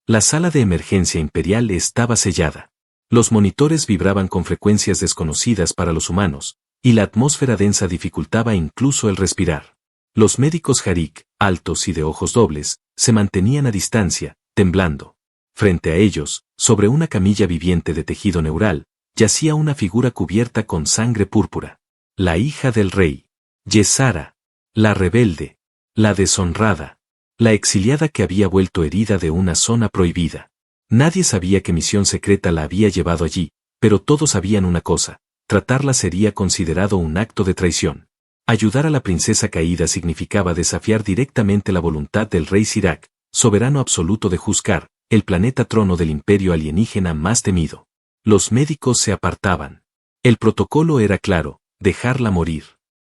La sala de emergencia imperial estaba sellada. Los monitores vibraban con frecuencias desconocidas para los humanos, y la atmósfera densa dificultaba incluso el respirar. Los médicos Harik, altos y de ojos dobles, se mantenían a distancia, temblando. Frente a ellos, sobre una camilla viviente de tejido neural, yacía una figura cubierta con sangre púrpura. La hija del rey. Yesara. La rebelde. La deshonrada. La exiliada que había vuelto herida de una zona prohibida. Nadie sabía qué misión secreta la había llevado allí, pero todos sabían una cosa: tratarla sería considerado un acto de traición. Ayudar a la princesa caída significaba desafiar directamente la voluntad del rey Sirak, soberano absoluto de Huskar, el planeta trono del imperio alienígena más temido. Los médicos se apartaban. El protocolo era claro: dejarla morir.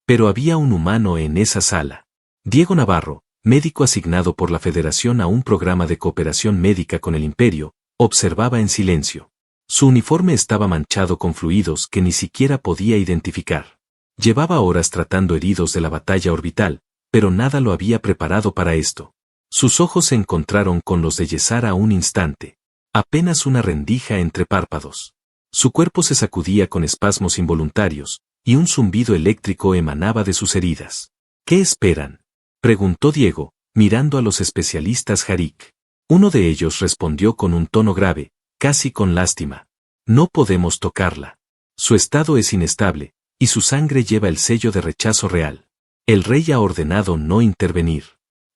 Pero había un humano en esa sala. Diego Navarro, médico asignado por la Federación a un programa de cooperación médica con el imperio, observaba en silencio. Su uniforme estaba manchado con fluidos que ni siquiera podía identificar. Llevaba horas tratando heridos de la batalla orbital, pero nada lo había preparado para esto. Sus ojos se encontraron con los de Yesara un instante. Apenas una rendija entre párpados. Su cuerpo se sacudía con espasmos involuntarios, y un zumbido eléctrico emanaba de sus heridas. ¿Qué esperan?, preguntó Diego, mirando a los especialistas Harik. Uno de ellos respondió con un tono grave, casi con lástima. No podemos tocarla. Su estado es inestable, y su sangre lleva el sello de rechazo real. El rey ha ordenado no intervenir.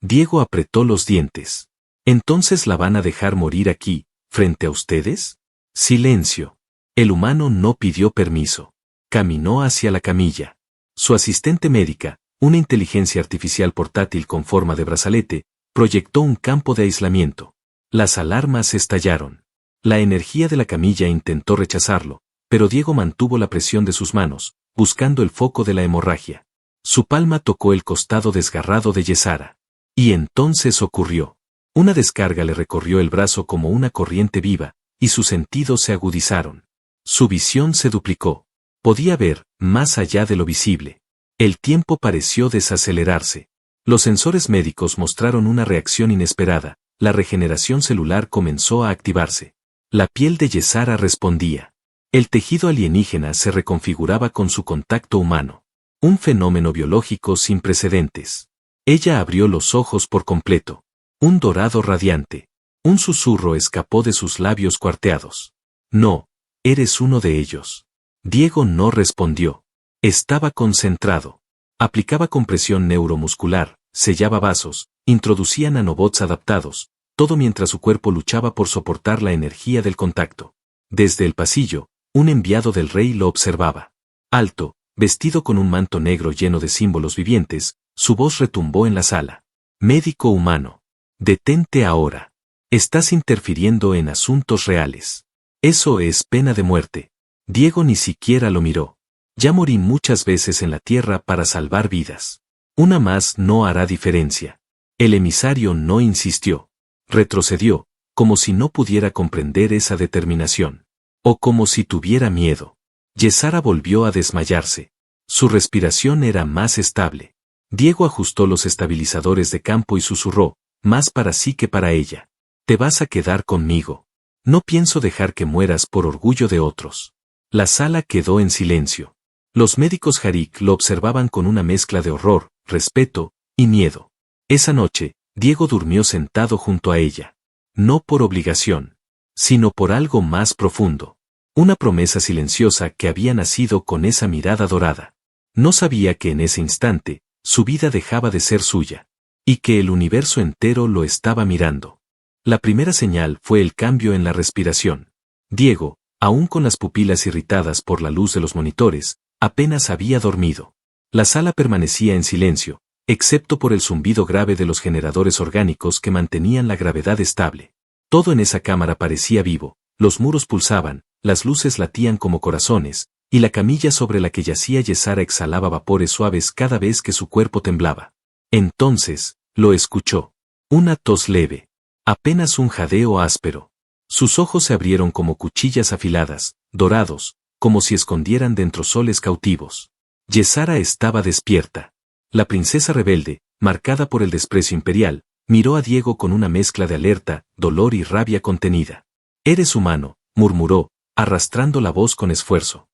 Diego apretó los dientes. ¿Entonces la van a dejar morir aquí, frente a ustedes? Silencio. El humano no pidió permiso. Caminó hacia la camilla. Su asistente médica, una inteligencia artificial portátil con forma de brazalete, proyectó un campo de aislamiento. Las alarmas estallaron. La energía de la camilla intentó rechazarlo, pero Diego mantuvo la presión de sus manos, buscando el foco de la hemorragia. Su palma tocó el costado desgarrado de Yesara. Y entonces ocurrió. Una descarga le recorrió el brazo como una corriente viva, y sus sentidos se agudizaron. Su visión se duplicó. Podía ver, más allá de lo visible. El tiempo pareció desacelerarse. Los sensores médicos mostraron una reacción inesperada. La regeneración celular comenzó a activarse. La piel de Yesara respondía. El tejido alienígena se reconfiguraba con su contacto humano. Un fenómeno biológico sin precedentes. Ella abrió los ojos por completo. Un dorado radiante. Un susurro escapó de sus labios cuarteados. No, eres uno de ellos. Diego no respondió. Estaba concentrado. Aplicaba compresión neuromuscular, sellaba vasos, introducía nanobots adaptados, todo mientras su cuerpo luchaba por soportar la energía del contacto. Desde el pasillo, un enviado del rey lo observaba. Alto, vestido con un manto negro lleno de símbolos vivientes, su voz retumbó en la sala. Médico humano. Detente ahora. Estás interfiriendo en asuntos reales. Eso es pena de muerte. Diego ni siquiera lo miró. Ya morí muchas veces en la tierra para salvar vidas. Una más no hará diferencia. El emisario no insistió. Retrocedió, como si no pudiera comprender esa determinación. O como si tuviera miedo. Yesara volvió a desmayarse. Su respiración era más estable. Diego ajustó los estabilizadores de campo y susurró, más para sí que para ella. Te vas a quedar conmigo. No pienso dejar que mueras por orgullo de otros. La sala quedó en silencio. Los médicos Harik lo observaban con una mezcla de horror, respeto y miedo. Esa noche, Diego durmió sentado junto a ella. No por obligación, sino por algo más profundo. Una promesa silenciosa que había nacido con esa mirada dorada. No sabía que en ese instante, su vida dejaba de ser suya. Y que el universo entero lo estaba mirando. La primera señal fue el cambio en la respiración. Diego, aún con las pupilas irritadas por la luz de los monitores, apenas había dormido. La sala permanecía en silencio, excepto por el zumbido grave de los generadores orgánicos que mantenían la gravedad estable. Todo en esa cámara parecía vivo, los muros pulsaban, las luces latían como corazones, y la camilla sobre la que yacía Yesara exhalaba vapores suaves cada vez que su cuerpo temblaba. Entonces, lo escuchó. Una tos leve. Apenas un jadeo áspero. Sus ojos se abrieron como cuchillas afiladas, dorados, como si escondieran dentro soles cautivos. Yesara estaba despierta. La princesa rebelde, marcada por el desprecio imperial, Miró a Diego con una mezcla de alerta, dolor y rabia contenida. Eres humano, murmuró, arrastrando la voz con esfuerzo.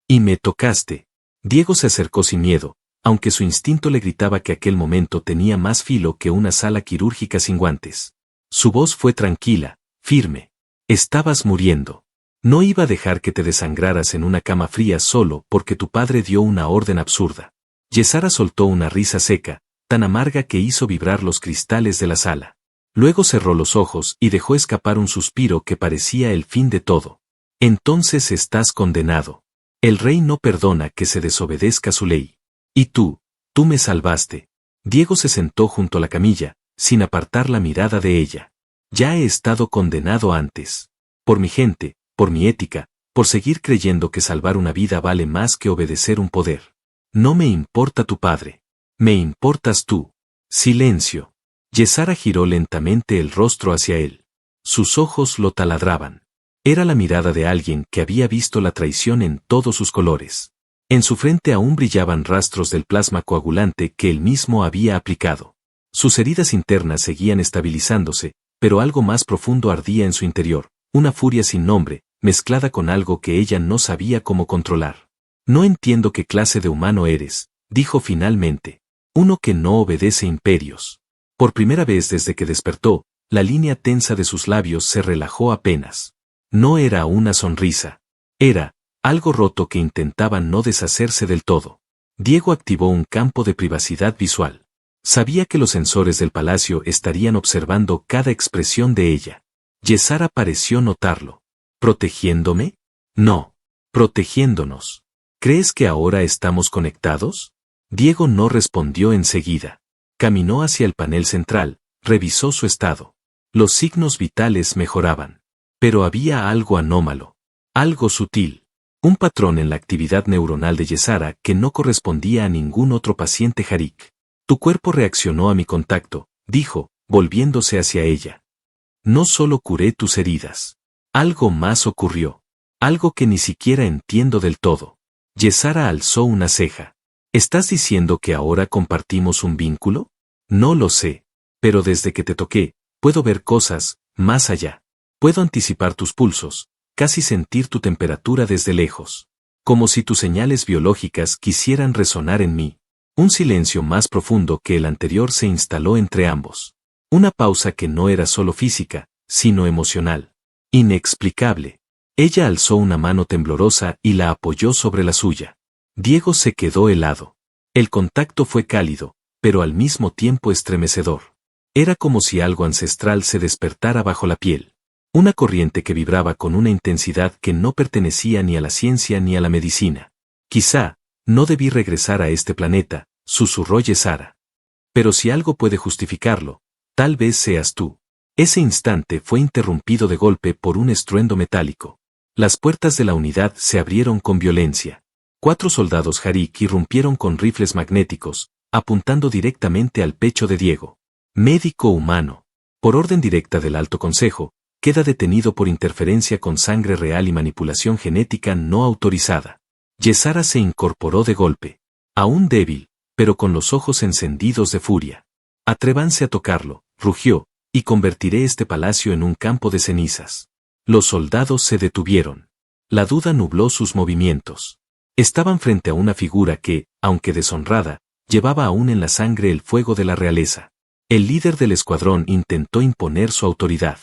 Y me tocaste. Diego se acercó sin miedo, aunque su instinto le gritaba que aquel momento tenía más filo que una sala quirúrgica sin guantes. Su voz fue tranquila, firme. Estabas muriendo. No iba a dejar que te desangraras en una cama fría solo porque tu padre dio una orden absurda. Yesara soltó una risa seca, tan amarga que hizo vibrar los cristales de la sala. Luego cerró los ojos y dejó escapar un suspiro que parecía el fin de todo. Entonces estás condenado. El rey no perdona que se desobedezca su ley. Y tú me salvaste. Diego se sentó junto a la camilla, sin apartar la mirada de ella. Ya he estado condenado antes. Por mi gente, por mi ética, por seguir creyendo que salvar una vida vale más que obedecer un poder. No me importa tu padre. Me importas tú. Silencio. Yesara giró lentamente el rostro hacia él. Sus ojos lo taladraban. Era la mirada de alguien que había visto la traición en todos sus colores. En su frente aún brillaban rastros del plasma coagulante que él mismo había aplicado. Sus heridas internas seguían estabilizándose, pero algo más profundo ardía en su interior, una furia sin nombre, mezclada con algo que ella no sabía cómo controlar. No entiendo qué clase de humano eres, dijo finalmente. Uno que no obedece imperios. Por primera vez desde que despertó, la línea tensa de sus labios se relajó apenas. No era una sonrisa. Era algo roto que intentaba no deshacerse del todo. Diego activó un campo de privacidad visual. Sabía que los sensores del palacio estarían observando cada expresión de ella. Yesara pareció notarlo. ¿Protegiéndome? No. Protegiéndonos. ¿Crees que ahora estamos conectados? Diego no respondió enseguida. Caminó hacia el panel central, revisó su estado. Los signos vitales mejoraban. Pero había algo anómalo. Algo sutil. Un patrón en la actividad neuronal de Yesara que no correspondía a ningún otro paciente Harik. Tu cuerpo reaccionó a mi contacto, dijo, volviéndose hacia ella. No solo curé tus heridas. Algo más ocurrió. Algo que ni siquiera entiendo del todo. Yesara alzó una ceja. ¿Estás diciendo que ahora compartimos un vínculo? No lo sé. Pero desde que te toqué, puedo ver cosas, más allá. Puedo anticipar tus pulsos, casi sentir tu temperatura desde lejos. Como si tus señales biológicas quisieran resonar en mí. Un silencio más profundo que el anterior se instaló entre ambos. Una pausa que no era solo física, sino emocional. Inexplicable. Ella alzó una mano temblorosa y la apoyó sobre la suya. Diego se quedó helado. El contacto fue cálido, pero al mismo tiempo estremecedor. Era como si algo ancestral se despertara bajo la piel. Una corriente que vibraba con una intensidad que no pertenecía ni a la ciencia ni a la medicina. Quizá, no debí regresar a este planeta, susurró Yesara. Pero si algo puede justificarlo, tal vez seas tú. Ese instante fue interrumpido de golpe por un estruendo metálico. Las puertas de la unidad se abrieron con violencia. 4 soldados Harik irrumpieron con rifles magnéticos, apuntando directamente al pecho de Diego. Médico humano. Por orden directa del Alto Consejo, queda detenido por interferencia con sangre real y manipulación genética no autorizada. Yesara se incorporó de golpe. Aún débil, pero con los ojos encendidos de furia. Atrévanse a tocarlo, rugió, y convertiré este palacio en un campo de cenizas. Los soldados se detuvieron. La duda nubló sus movimientos. Estaban frente a una figura que, aunque deshonrada, llevaba aún en la sangre el fuego de la realeza. El líder del escuadrón intentó imponer su autoridad.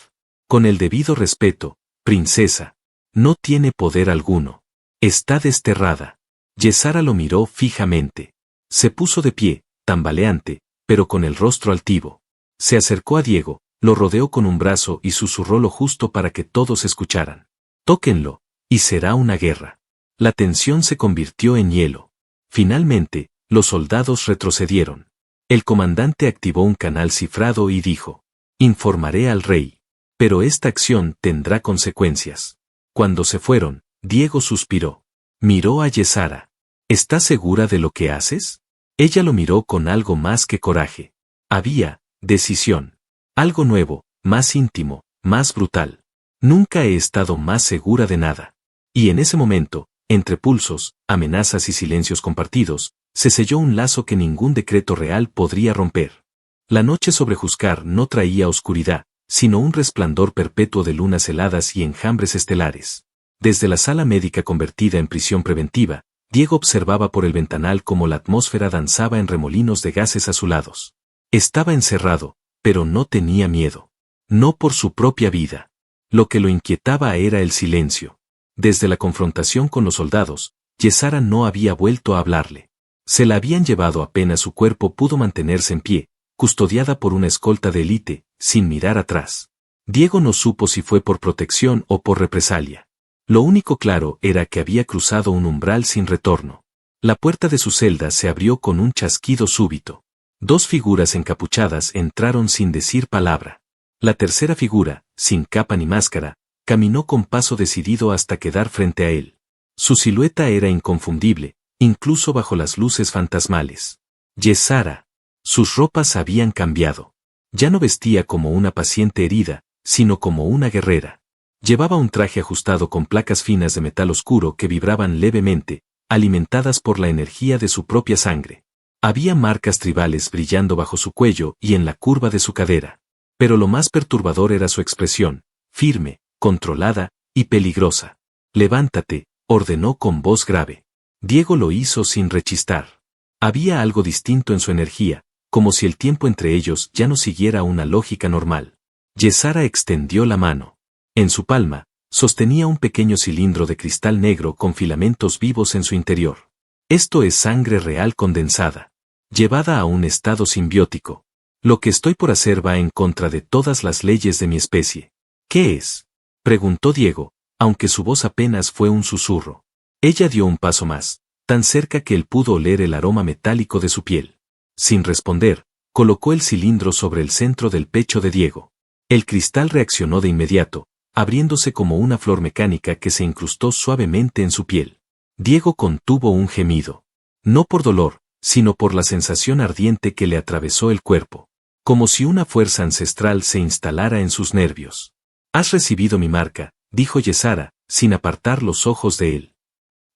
Con el debido respeto, princesa. No tiene poder alguno. Está desterrada. Yesara lo miró fijamente. Se puso de pie, tambaleante, pero con el rostro altivo. Se acercó a Diego, lo rodeó con un brazo y susurró lo justo para que todos escucharan. Tóquenlo, y será una guerra. La tensión se convirtió en hielo. Finalmente, los soldados retrocedieron. El comandante activó un canal cifrado y dijo: informaré al rey. Pero esta acción tendrá consecuencias. Cuando se fueron, Diego suspiró. Miró a Yesara. ¿Estás segura de lo que haces? Ella lo miró con algo más que coraje. Había decisión. Algo nuevo, más íntimo, más brutal. Nunca he estado más segura de nada. Y en ese momento, entre pulsos, amenazas y silencios compartidos, se selló un lazo que ningún decreto real podría romper. La noche sobre Huáscar no traía oscuridad, sino un resplandor perpetuo de lunas heladas y enjambres estelares. Desde la sala médica convertida en prisión preventiva, Diego observaba por el ventanal cómo la atmósfera danzaba en remolinos de gases azulados. Estaba encerrado, pero no tenía miedo. No por su propia vida. Lo que lo inquietaba era el silencio. Desde la confrontación con los soldados, Yesara no había vuelto a hablarle. Se la habían llevado apenas su cuerpo pudo mantenerse en pie, custodiada por una escolta de élite, sin mirar atrás. Diego no supo si fue por protección o por represalia. Lo único claro era que había cruzado un umbral sin retorno. La puerta de su celda se abrió con un chasquido súbito. Dos figuras encapuchadas entraron sin decir palabra. La tercera figura, sin capa ni máscara, caminó con paso decidido hasta quedar frente a él. Su silueta era inconfundible, incluso bajo las luces fantasmales. Yesara. Sus ropas habían cambiado. Ya no vestía como una paciente herida, sino como una guerrera. Llevaba un traje ajustado con placas finas de metal oscuro que vibraban levemente, alimentadas por la energía de su propia sangre. Había marcas tribales brillando bajo su cuello y en la curva de su cadera. Pero lo más perturbador era su expresión, firme, controlada y peligrosa. «Levántate», ordenó con voz grave. Diego lo hizo sin rechistar. Había algo distinto en su energía, como si el tiempo entre ellos ya no siguiera una lógica normal. Yesara extendió la mano. En su palma, sostenía un pequeño cilindro de cristal negro con filamentos vivos en su interior. Esto es sangre real condensada, llevada a un estado simbiótico. Lo que estoy por hacer va en contra de todas las leyes de mi especie. ¿Qué es?, preguntó Diego, aunque su voz apenas fue un susurro. Ella dio un paso más, tan cerca que él pudo oler el aroma metálico de su piel. Sin responder, colocó el cilindro sobre el centro del pecho de Diego. El cristal reaccionó de inmediato, abriéndose como una flor mecánica que se incrustó suavemente en su piel. Diego contuvo un gemido. No por dolor, sino por la sensación ardiente que le atravesó el cuerpo. Como si una fuerza ancestral se instalara en sus nervios. «Has recibido mi marca», dijo Yesara, sin apartar los ojos de él.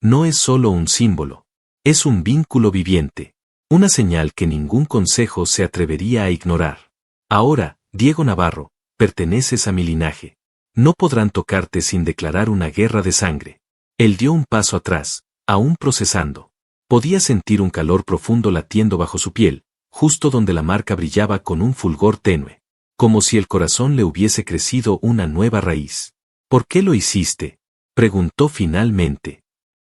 «No es solo un símbolo. Es un vínculo viviente. Una señal que ningún consejo se atrevería a ignorar. Ahora, Diego Navarro, perteneces a mi linaje. No podrán tocarte sin declarar una guerra de sangre». Él dio un paso atrás, aún procesando. Podía sentir un calor profundo latiendo bajo su piel, justo donde la marca brillaba con un fulgor tenue. Como si el corazón le hubiese crecido una nueva raíz. «¿Por qué lo hiciste?», preguntó finalmente.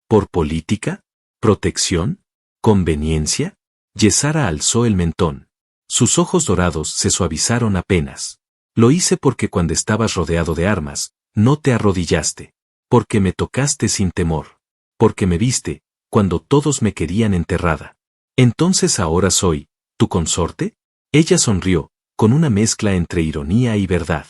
«¿Por política? ¿Protección? ¿Conveniencia?». Yesara alzó el mentón. Sus ojos dorados se suavizaron apenas. «Lo hice porque cuando estabas rodeado de armas, no te arrodillaste. Porque me tocaste sin temor. Porque me viste, cuando todos me querían enterrada. Entonces ahora soy, ¿tu consorte?». Ella sonrió, con una mezcla entre ironía y verdad.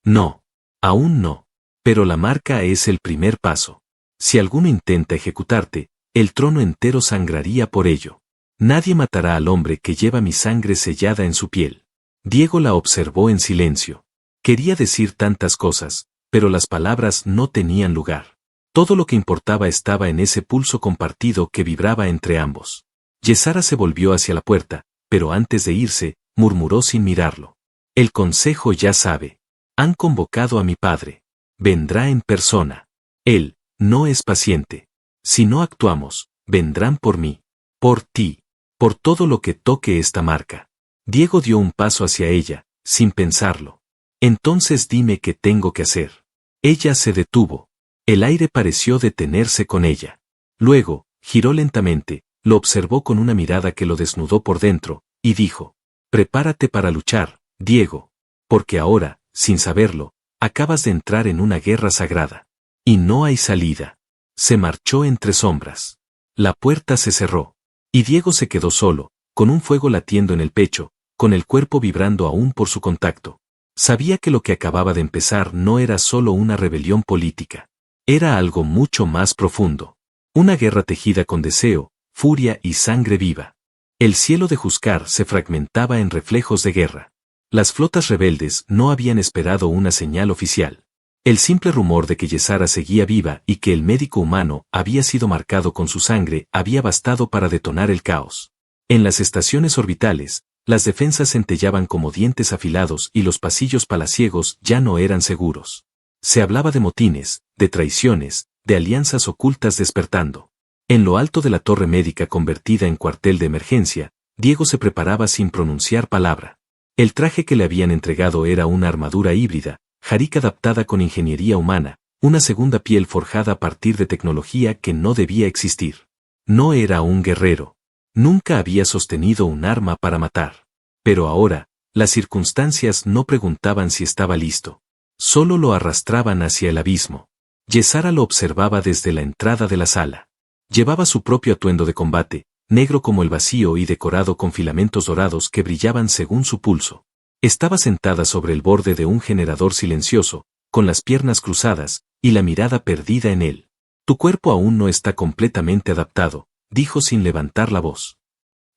«No. Aún no. Pero la marca es el primer paso. Si alguno intenta ejecutarte, el trono entero sangraría por ello. Nadie matará al hombre que lleva mi sangre sellada en su piel». Diego la observó en silencio. Quería decir tantas cosas, pero las palabras no tenían lugar. Todo lo que importaba estaba en ese pulso compartido que vibraba entre ambos. Yesara se volvió hacia la puerta, pero antes de irse, murmuró sin mirarlo. «El consejo ya sabe. Han convocado a mi padre. Vendrá en persona. Él no es paciente. Si no actuamos, vendrán por mí. Por ti. Por todo lo que toque esta marca». Diego dio un paso hacia ella, sin pensarlo. «Entonces dime qué tengo que hacer». Ella se detuvo. El aire pareció detenerse con ella. Luego, giró lentamente, lo observó con una mirada que lo desnudó por dentro, y dijo: «Prepárate para luchar, Diego. Porque ahora, sin saberlo, acabas de entrar en una guerra sagrada. Y no hay salida». Se marchó entre sombras. La puerta se cerró. Y Diego se quedó solo, con un fuego latiendo en el pecho, con el cuerpo vibrando aún por su contacto. Sabía que lo que acababa de empezar no era solo una rebelión política. Era algo mucho más profundo. Una guerra tejida con deseo, furia y sangre viva. El cielo de Huáscar se fragmentaba en reflejos de guerra. Las flotas rebeldes no habían esperado una señal oficial. El simple rumor de que Yesara seguía viva y que el médico humano había sido marcado con su sangre había bastado para detonar el caos. En las estaciones orbitales, Las defensas centellaban como dientes afilados y los pasillos palaciegos ya no eran seguros. Se hablaba de motines, de traiciones, de alianzas ocultas despertando. En lo alto de la torre médica convertida en cuartel de emergencia, Diego se preparaba sin pronunciar palabra. El traje que le habían entregado era una armadura híbrida, Harik adaptada con ingeniería humana, una segunda piel forjada a partir de tecnología que no debía existir. No era un guerrero. Nunca había sostenido un arma para matar. Pero ahora, las circunstancias no preguntaban si estaba listo. Solo lo arrastraban hacia el abismo. Yesara lo observaba desde la entrada de la sala. Llevaba su propio atuendo de combate, negro como el vacío y decorado con filamentos dorados que brillaban según su pulso. Estaba sentada sobre el borde de un generador silencioso, con las piernas cruzadas, y la mirada perdida en él. Tu cuerpo aún no está completamente adaptado, dijo sin levantar la voz.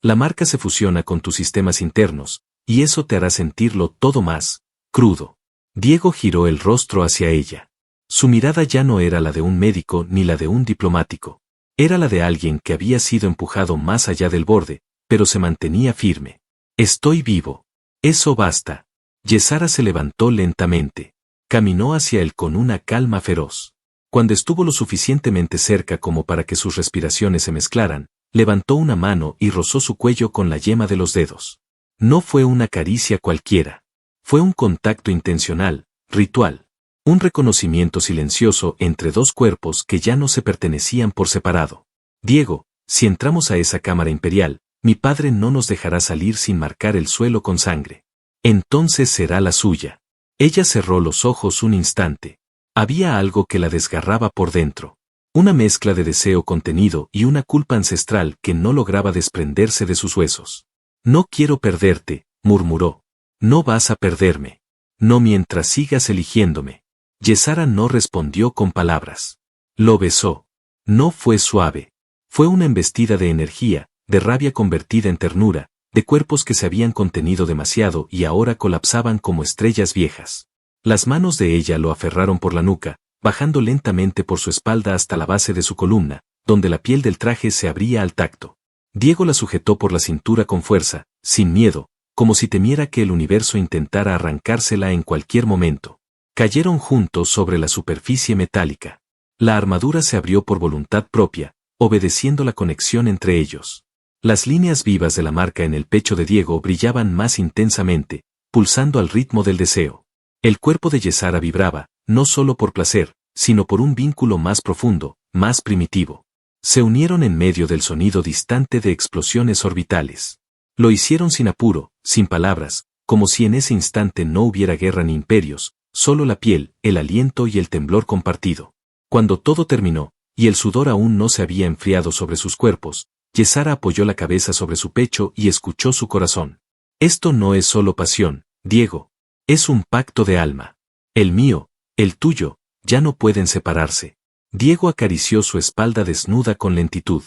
La marca se fusiona con tus sistemas internos, y eso te hará sentirlo todo más crudo. Diego giró el rostro hacia ella. Su mirada ya no era la de un médico ni la de un diplomático. Era la de alguien que había sido empujado más allá del borde, pero se mantenía firme. Estoy vivo. Eso basta. Yesara se levantó lentamente. Caminó hacia él con una calma feroz. Cuando estuvo lo suficientemente cerca como para que sus respiraciones se mezclaran, levantó una mano y rozó su cuello con la yema de los dedos. No fue una caricia cualquiera. Fue un contacto intencional, ritual. Un reconocimiento silencioso entre dos cuerpos que ya no se pertenecían por separado. Diego, si entramos a esa cámara imperial, mi padre no nos dejará salir sin marcar el suelo con sangre. Entonces será la suya. Ella cerró los ojos un instante. Había algo que la desgarraba por dentro. Una mezcla de deseo contenido y una culpa ancestral que no lograba desprenderse de sus huesos. No quiero perderte, murmuró. No vas a perderme. No mientras sigas eligiéndome. Yesara no respondió con palabras. Lo besó. No fue suave. Fue una embestida de energía, de rabia convertida en ternura, de cuerpos que se habían contenido demasiado y ahora colapsaban como estrellas viejas. Las manos de ella lo aferraron por la nuca, bajando lentamente por su espalda hasta la base de su columna, donde la piel del traje se abría al tacto. Diego la sujetó por la cintura con fuerza, sin miedo, como si temiera que el universo intentara arrancársela en cualquier momento. Cayeron juntos sobre la superficie metálica. La armadura se abrió por voluntad propia, obedeciendo la conexión entre ellos. Las líneas vivas de la marca en el pecho de Diego brillaban más intensamente, pulsando al ritmo del deseo. El cuerpo de Yesara vibraba, no solo por placer, sino por un vínculo más profundo, más primitivo. Se unieron en medio del sonido distante de explosiones orbitales. Lo hicieron sin apuro, sin palabras, como si en ese instante no hubiera guerra ni imperios, solo la piel, el aliento y el temblor compartido. Cuando todo terminó, y el sudor aún no se había enfriado sobre sus cuerpos, Yesara apoyó la cabeza sobre su pecho y escuchó su corazón. Esto no es solo pasión, Diego. Es un pacto de alma. El mío, el tuyo, ya no pueden separarse. Diego acarició su espalda desnuda con lentitud.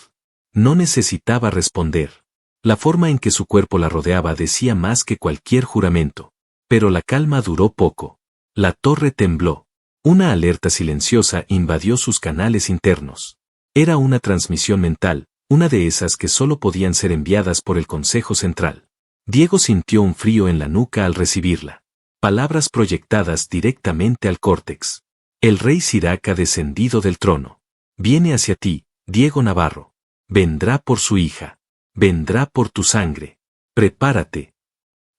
No necesitaba responder. La forma en que su cuerpo la rodeaba decía más que cualquier juramento. Pero la calma duró poco. La torre tembló. Una alerta silenciosa invadió sus canales internos. Era una transmisión mental, una de esas que solo podían ser enviadas por el Consejo Central. Diego sintió un frío en la nuca al recibirla. Palabras proyectadas directamente al córtex. El rey Sirak ha descendido del trono. Viene hacia ti, Diego Navarro. Vendrá por su hija. Vendrá por tu sangre. Prepárate.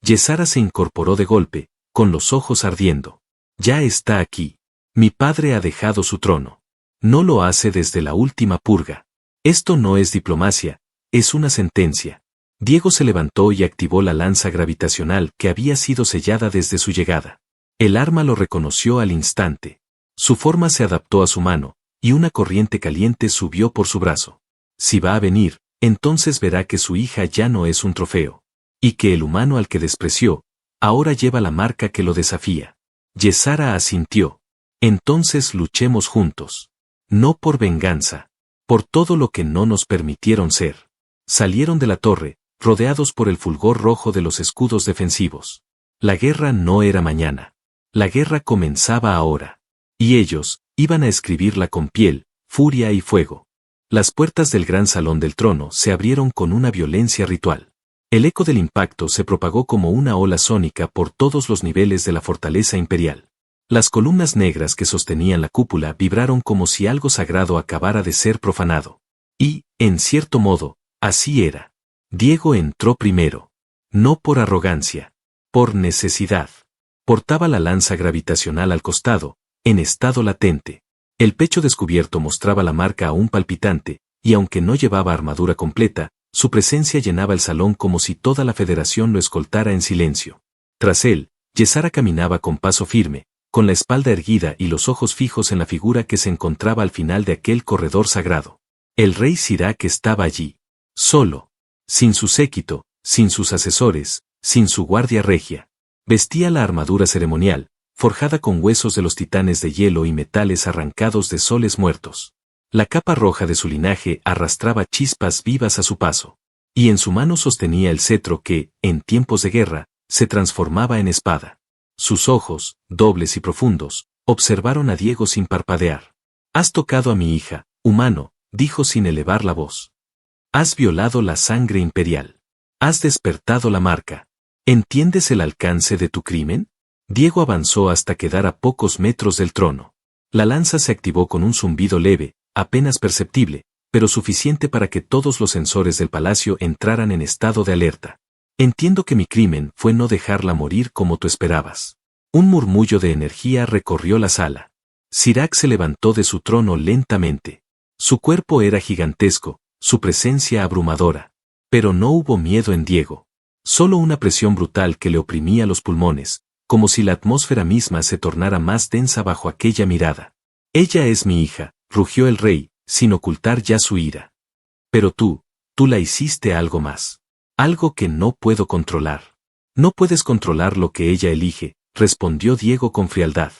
Yesara se incorporó de golpe, con los ojos ardiendo. Ya está aquí. Mi padre ha dejado su trono. No lo hace desde la última purga. Esto no es diplomacia, es una sentencia. Diego se levantó y activó la lanza gravitacional que había sido sellada desde su llegada. El arma lo reconoció al instante. Su forma se adaptó a su mano, y una corriente caliente subió por su brazo. Si va a venir, entonces verá que su hija ya no es un trofeo. Y que el humano al que despreció, ahora lleva la marca que lo desafía. Yesara asintió. Entonces luchemos juntos. No por venganza. Por todo lo que no nos permitieron ser. Salieron de la torre, rodeados por el fulgor rojo de los escudos defensivos. La guerra no era mañana. La guerra comenzaba ahora. Y ellos, iban a escribirla con piel, furia y fuego. Las puertas del gran salón del trono se abrieron con una violencia ritual. El eco del impacto se propagó como una ola sónica por todos los niveles de la fortaleza imperial. Las columnas negras que sostenían la cúpula vibraron como si algo sagrado acabara de ser profanado. Y, en cierto modo, así era. Diego entró primero. No por arrogancia. Por necesidad. Portaba la lanza gravitacional al costado, en estado latente. El pecho descubierto mostraba la marca aún palpitante, y aunque no llevaba armadura completa, su presencia llenaba el salón como si toda la federación lo escoltara en silencio. Tras él, Yesara caminaba con paso firme, con la espalda erguida y los ojos fijos en la figura que se encontraba al final de aquel corredor sagrado. El rey Sirac estaba allí, solo, sin su séquito, sin sus asesores, sin su guardia regia. Vestía la armadura ceremonial, forjada con huesos de los titanes de hielo y metales arrancados de soles muertos. La capa roja de su linaje arrastraba chispas vivas a su paso, y en su mano sostenía el cetro que, en tiempos de guerra, se transformaba en espada. Sus ojos, dobles y profundos, observaron a Diego sin parpadear. «Has tocado a mi hija, humano», dijo sin elevar la voz. «Has violado la sangre imperial. Has despertado la marca. ¿Entiendes el alcance de tu crimen?». Diego avanzó hasta quedar a pocos metros del trono. La lanza se activó con un zumbido leve, apenas perceptible, pero suficiente para que todos los sensores del palacio entraran en estado de alerta. «Entiendo que mi crimen fue no dejarla morir como tú esperabas». Un murmullo de energía recorrió la sala. Sirac se levantó de su trono lentamente. Su cuerpo era gigantesco, su presencia abrumadora. Pero no hubo miedo en Diego. Solo una presión brutal que le oprimía los pulmones, como si la atmósfera misma se tornara más densa bajo aquella mirada. «Ella es mi hija», rugió el rey, sin ocultar ya su ira. «Pero tú la hiciste algo más. Algo que no puedo controlar». «No puedes controlar lo que ella elige», respondió Diego con frialdad.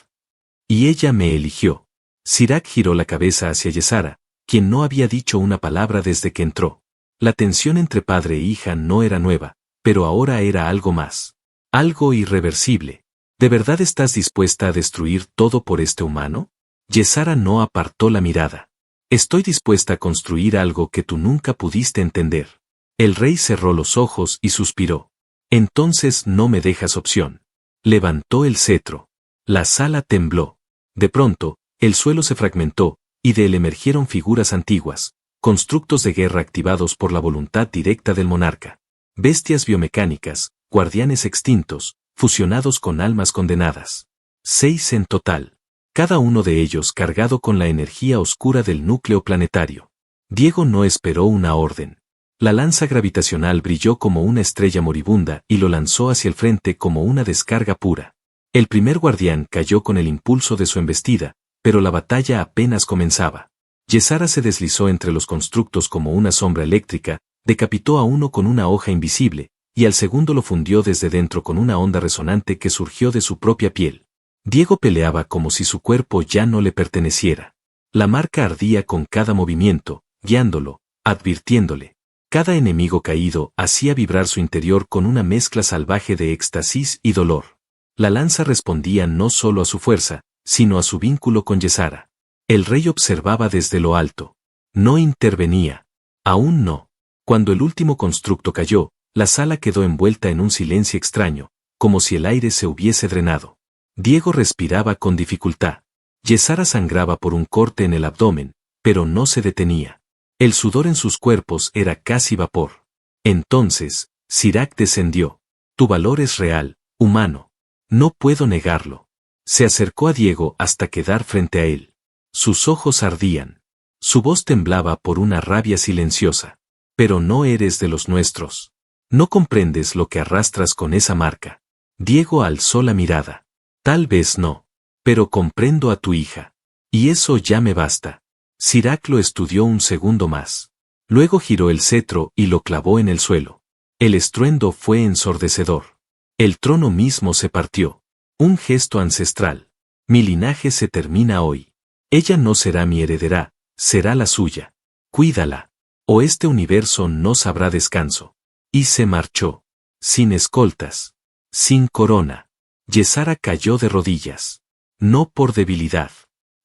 «Y ella me eligió». Sirac giró la cabeza hacia Yesara, quien no había dicho una palabra desde que entró. La tensión entre padre e hija no era nueva, pero ahora era algo más. Algo irreversible. ¿De verdad estás dispuesta a destruir todo por este humano? Yesara no apartó la mirada. «Estoy dispuesta a construir algo que tú nunca pudiste entender». El rey cerró los ojos y suspiró. «Entonces no me dejas opción». Levantó el cetro. La sala tembló. De pronto, el suelo se fragmentó, y de él emergieron figuras antiguas, constructos de guerra activados por la voluntad directa del monarca. Bestias biomecánicas, guardianes extintos, fusionados con almas condenadas. 6 en total. Cada uno de ellos cargado con la energía oscura del núcleo planetario. Diego no esperó una orden. La lanza gravitacional brilló como una estrella moribunda y lo lanzó hacia el frente como una descarga pura. El primer guardián cayó con el impulso de su embestida, pero la batalla apenas comenzaba. Yesara se deslizó entre los constructos como una sombra eléctrica, decapitó a uno con una hoja invisible, y al segundo lo fundió desde dentro con una onda resonante que surgió de su propia piel. Diego peleaba como si su cuerpo ya no le perteneciera. La marca ardía con cada movimiento, guiándolo, advirtiéndole. Cada enemigo caído hacía vibrar su interior con una mezcla salvaje de éxtasis y dolor. La lanza respondía no solo a su fuerza, sino a su vínculo con Yesara. El rey observaba desde lo alto. No intervenía. Aún no. Cuando el último constructo cayó, la sala quedó envuelta en un silencio extraño, como si el aire se hubiese drenado. Diego respiraba con dificultad. Yesara sangraba por un corte en el abdomen, pero no se detenía. El sudor en sus cuerpos era casi vapor. Entonces, Sirac descendió. «Tu valor es real, humano. No puedo negarlo». Se acercó a Diego hasta quedar frente a él. Sus ojos ardían. Su voz temblaba por una rabia silenciosa. «Pero no eres de los nuestros. No comprendes lo que arrastras con esa marca». Diego alzó la mirada. «Tal vez no. Pero comprendo a tu hija. Y eso ya me basta». Sirac lo estudió un segundo más. Luego giró el cetro y lo clavó en el suelo. El estruendo fue ensordecedor. El trono mismo se partió. Un gesto ancestral. «Mi linaje se termina hoy. Ella no será mi heredera, será la suya. Cuídala. O este universo no sabrá descanso». Y se marchó. Sin escoltas. Sin corona. Yesara cayó de rodillas. No por debilidad.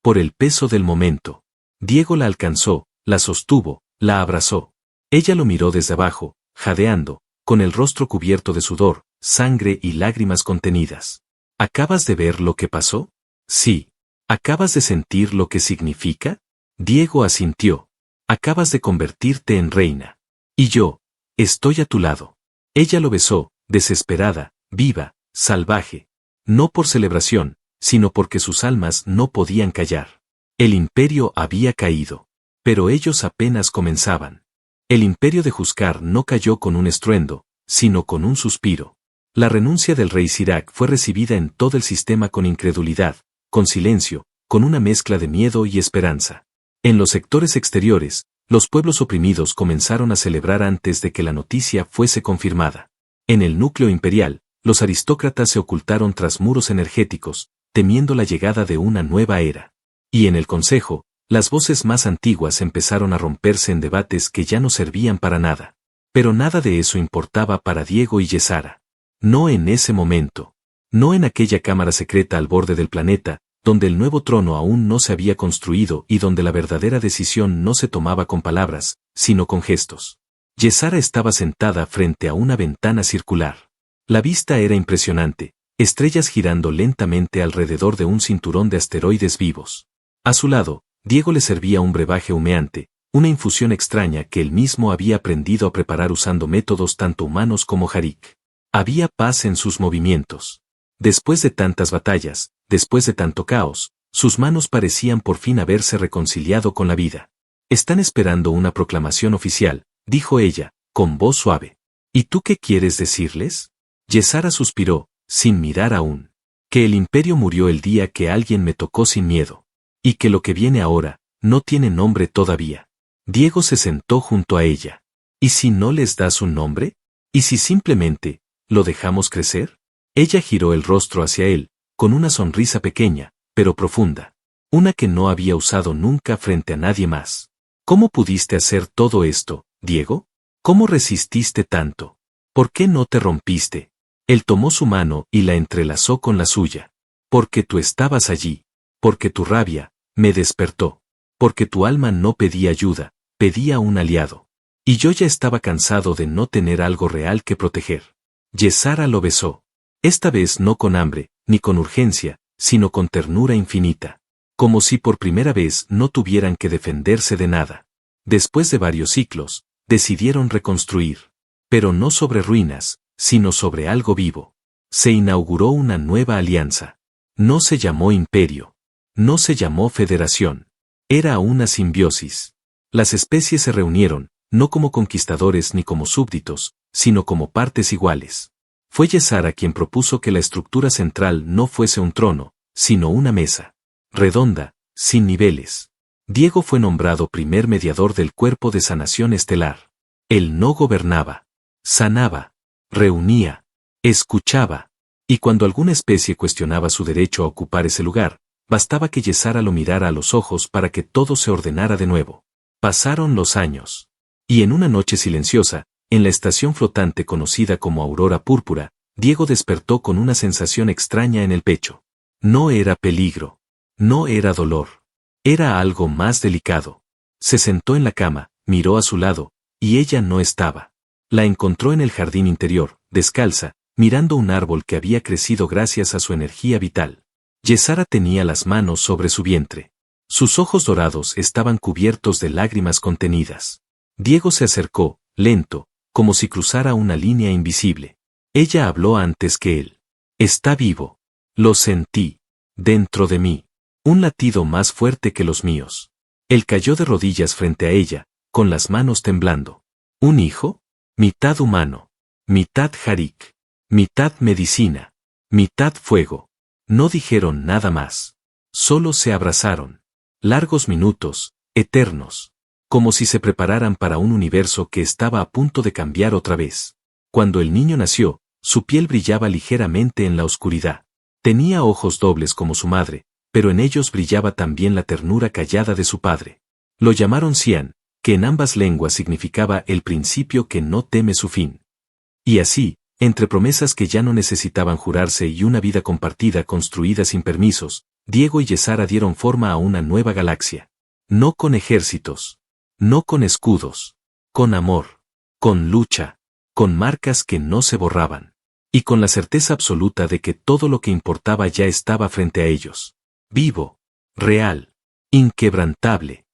Por el peso del momento. Diego la alcanzó, la sostuvo, la abrazó. Ella lo miró desde abajo, jadeando, con el rostro cubierto de sudor, sangre y lágrimas contenidas. ¿Acabas de ver lo que pasó? Sí. ¿Acabas de sentir lo que significa? Diego asintió. Acabas de convertirte en reina. Y yo, estoy a tu lado. Ella lo besó, desesperada, viva, salvaje. No por celebración, sino porque sus almas no podían callar. El imperio había caído. Pero ellos apenas comenzaban. El imperio de Huáscar no cayó con un estruendo, sino con un suspiro. La renuncia del rey Sirac fue recibida en todo el sistema con incredulidad, con silencio, con una mezcla de miedo y esperanza. En los sectores exteriores, los pueblos oprimidos comenzaron a celebrar antes de que la noticia fuese confirmada. En el núcleo imperial, los aristócratas se ocultaron tras muros energéticos, temiendo la llegada de una nueva era. Y en el consejo, las voces más antiguas empezaron a romperse en debates que ya no servían para nada. Pero nada de eso importaba para Diego y Yesara. No en ese momento. No en aquella cámara secreta al borde del planeta, donde el nuevo trono aún no se había construido y donde la verdadera decisión no se tomaba con palabras, sino con gestos. Yesara estaba sentada frente a una ventana circular. La vista era impresionante, estrellas girando lentamente alrededor de un cinturón de asteroides vivos. A su lado, Diego le servía un brebaje humeante, una infusión extraña que él mismo había aprendido a preparar usando métodos tanto humanos como Harik. Había paz en sus movimientos. Después de tantas batallas, después de tanto caos, sus manos parecían por fin haberse reconciliado con la vida. Están esperando una proclamación oficial, dijo ella, con voz suave. ¿Y tú qué quieres decirles? Yesara suspiró, sin mirar aún. Que el imperio murió el día que alguien me tocó sin miedo. Y que lo que viene ahora, no tiene nombre todavía. Diego se sentó junto a ella. ¿Y si no les das un nombre? ¿Y si simplemente, lo dejamos crecer? Ella giró el rostro hacia él, con una sonrisa pequeña, pero profunda. Una que no había usado nunca frente a nadie más. ¿Cómo pudiste hacer todo esto, Diego? ¿Cómo resististe tanto? ¿Por qué no te rompiste? Él tomó su mano y la entrelazó con la suya. Porque tú estabas allí. Porque tu rabia me despertó. Porque tu alma no pedía ayuda, pedía un aliado. Y yo ya estaba cansado de no tener algo real que proteger. Yesara lo besó. Esta vez no con hambre, ni con urgencia, sino con ternura infinita. Como si por primera vez no tuvieran que defenderse de nada. Después de varios ciclos, decidieron reconstruir. Pero no sobre ruinas, sino sobre algo vivo. Se inauguró una nueva alianza. No se llamó imperio. No se llamó federación. Era una simbiosis. Las especies se reunieron, no como conquistadores ni como súbditos, sino como partes iguales. Fue Yesara quien propuso que la estructura central no fuese un trono, sino una mesa. Redonda, sin niveles. Diego fue nombrado primer mediador del cuerpo de sanación estelar. Él no gobernaba. Sanaba. Reunía. Escuchaba. Y cuando alguna especie cuestionaba su derecho a ocupar ese lugar, bastaba que Yesara lo mirara a los ojos para que todo se ordenara de nuevo. Pasaron los años. Y en una noche silenciosa, en la estación flotante conocida como Aurora Púrpura, Diego despertó con una sensación extraña en el pecho. No era peligro. No era dolor. Era algo más delicado. Se sentó en la cama, miró a su lado, y ella no estaba. La encontró en el jardín interior, descalza, mirando un árbol que había crecido gracias a su energía vital. Yesara tenía las manos sobre su vientre. Sus ojos dorados estaban cubiertos de lágrimas contenidas. Diego se acercó, lento, como si cruzara una línea invisible. Ella habló antes que él. Está vivo. Lo sentí. Dentro de mí. Un latido más fuerte que los míos. Él cayó de rodillas frente a ella, con las manos temblando. ¿Un hijo? Mitad humano. Mitad Harik. Mitad medicina. Mitad fuego. No dijeron nada más. Solo se abrazaron. Largos minutos, eternos. Como si se prepararan para un universo que estaba a punto de cambiar otra vez. Cuando el niño nació, su piel brillaba ligeramente en la oscuridad. Tenía ojos dobles como su madre, pero en ellos brillaba también la ternura callada de su padre. Lo llamaron Cian, que en ambas lenguas significaba el principio que no teme su fin. Y así, entre promesas que ya no necesitaban jurarse y una vida compartida construida sin permisos, Diego y Yesara dieron forma a una nueva galaxia. No con ejércitos. No con escudos. Con amor. Con lucha. con marcas que no se borraban, y con la certeza absoluta de que todo lo que importaba ya estaba frente a ellos. Vivo, real, inquebrantable.